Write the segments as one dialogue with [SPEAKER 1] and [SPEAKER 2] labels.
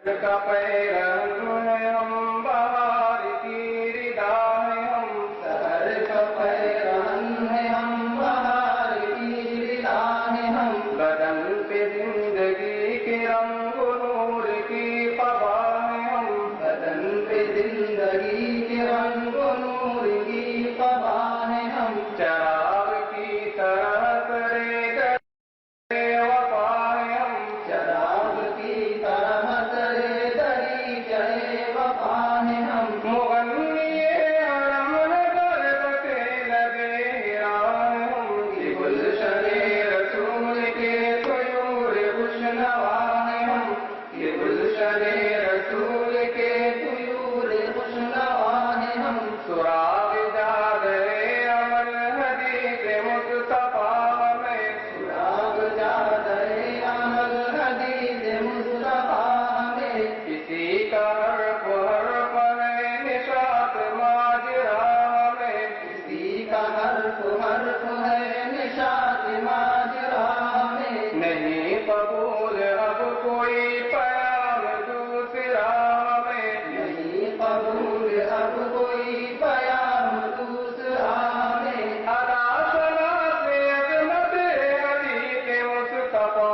[SPEAKER 1] کا پیرہن ہے ہم، بہار کی ردا ہے ہم،
[SPEAKER 2] سحر کا پیرہن ہے ہم، بہار کی ردا ہے ہم،
[SPEAKER 1] بدن پہ زندگی کے رنگ و نور کی قبا ہے ہم،
[SPEAKER 2] بدن پہ زندگی کے رنگ و نور کی قبا ہے ہم،
[SPEAKER 1] چراغ کی طرح کرے گئے وفا ہے ہم،
[SPEAKER 2] چراغ کی طرح ترے دری چہے وفا ہے ہم،
[SPEAKER 1] مغنی حرم ہے درد کے لگے ہرا ہے ہم،
[SPEAKER 2] کہ گلشن رسول کے طیور خوشنوا ہے ہم، کہ گلشن رسول کے طیور خوشنوا ہے ہم،
[SPEAKER 1] سراغ جادرے عمل حدیث مصطفیٰ میں،
[SPEAKER 2] سراغ جادرے عمل حدیث مصطفیٰ میں،
[SPEAKER 1] کسی کا حرف حرف ہے نشاط ماجرا میں،
[SPEAKER 2] کسی کا حرف حرف ہے نشاط ماجرا میں،
[SPEAKER 1] نہیں قبول اب کوئی پیام دوسرا میں،
[SPEAKER 2] نہیں قبول اب کوئی پیام دوسرا میں،
[SPEAKER 1] ادا سنا سے عظمت حدیث مصطفیٰ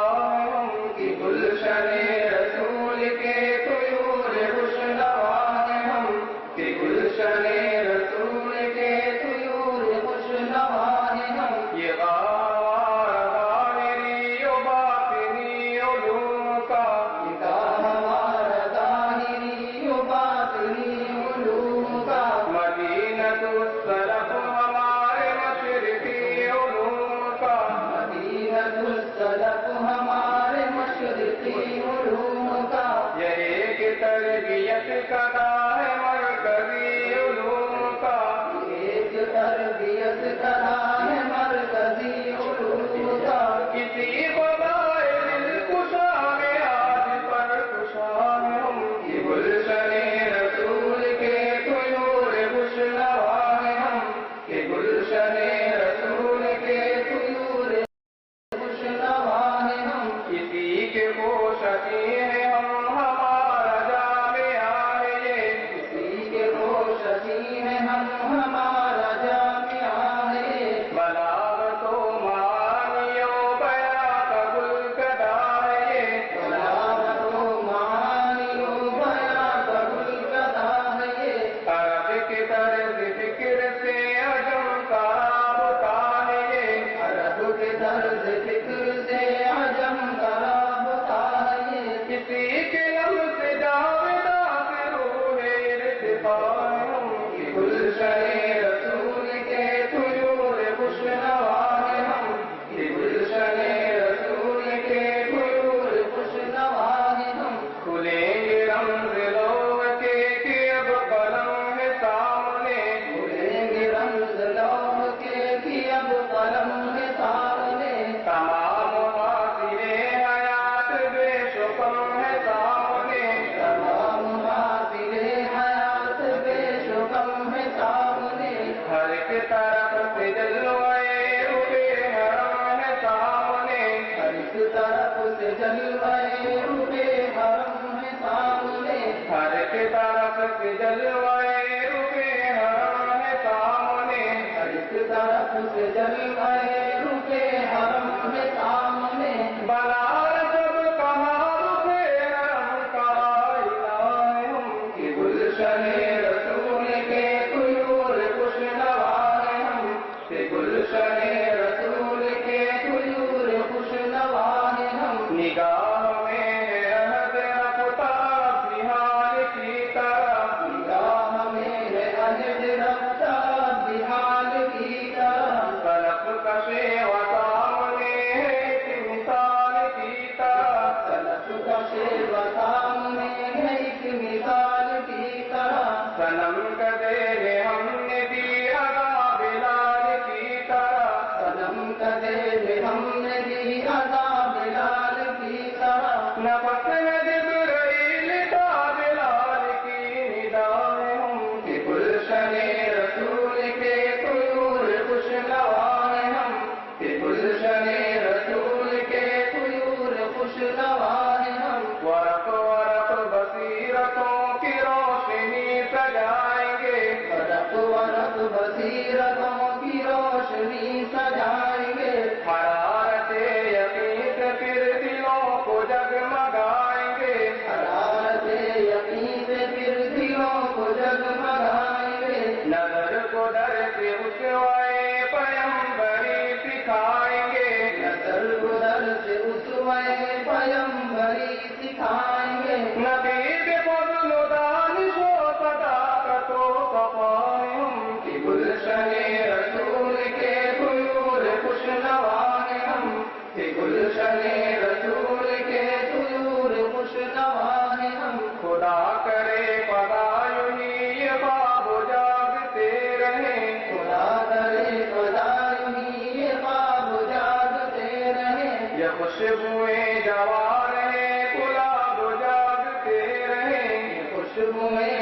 [SPEAKER 1] ہم،
[SPEAKER 2] کہ گلشن رسول کے طیور خوشنوا ہے ہم، کہ گلشن رسول کے طیور خوشنوا ہے ہم،
[SPEAKER 1] یہ غار ظاہری و باطنی علوم کا
[SPEAKER 2] نگاہ ہمارا ظاہری و باطنی علوم کا،
[SPEAKER 1] مدینۃ السلف ہمارے مشرقی علوم کا،
[SPEAKER 2] مدینۃ السلف ہمارے مشرقی علوم کا،
[SPEAKER 1] یہ ایک تربیت کا راہ ہے مرکزی علوم کا،
[SPEAKER 2] ایک تربیت کا راہ ہے مرکزی علوم کا،
[SPEAKER 1] کسی خدائے دل کشا میں آج پر کشا ہے ہم،
[SPEAKER 2] کہ گلشن رسول کے طیور خوشنوا ہے ہم، کہ گلشن رسول کے طیور خوشنوا ہے ہم،
[SPEAKER 1] کسی کے پوشتی ہے ہم، ہمارا جامعہ ہے یہ،
[SPEAKER 2] کسی کے روشنی میں ہم، ہمارا جامعہ ہے،
[SPEAKER 1] بلاغت و معانی و بیاں کا گلگدہ ہے یہ،
[SPEAKER 2] بلاغت و معانی و بیاں کا گلگدہ ہے یہ،
[SPEAKER 1] عرب کے طرز فکر سے عجم کا رابطہ ہے یہ،
[SPEAKER 2] عرب کے طرز فکر سے عجم کا رابطہ ہے یہ،
[SPEAKER 1] کسی کے لمس جاوداں سے روح ارتقاء ہے ہم،
[SPEAKER 2] کہ گلشن رسول کے طیور خوشنوا ہے ہم، کہ گلشن رسول کے طیور خوشنوا ہے ہم،
[SPEAKER 1] کھلیں گے رمز لوح کے کہ اب قلم ہے سامنے،
[SPEAKER 2] کھلیں گے رمز لوح کے کہ اب قلم ہے سامنے،
[SPEAKER 1] تمام حاصل حیات بے شکم ہے سامنے،
[SPEAKER 2] تمام حاصل حیات بے شکم ہے سامنے،
[SPEAKER 1] ہر ایک طرف سے جلوے روئے حرم ہے سامنے،
[SPEAKER 2] ہر ایک طرف سے جلوے روئے حرم ہے سامنے،
[SPEAKER 1] ہر ایک طرف سے جلوے روئے حرم ہے سامنے،
[SPEAKER 2] ہر ایک طرف سے جلوے روئے حرم ہے سامنے،
[SPEAKER 1] بلال جب کہا رخ حرم کا آئینہ ہے ہم،
[SPEAKER 2] کہ گلشن رسول کے طیور خوشنوا ہے ہم، کہ گلشن رسول کے طیور خوشنوا ہے ہم،
[SPEAKER 1] نگاہ میں ہے عہد رفتہ بحال کی طرح،
[SPEAKER 2] نگاہ میں ہے عہد رفتہ بحال کی طرح،
[SPEAKER 1] فلک کش
[SPEAKER 2] تمہیں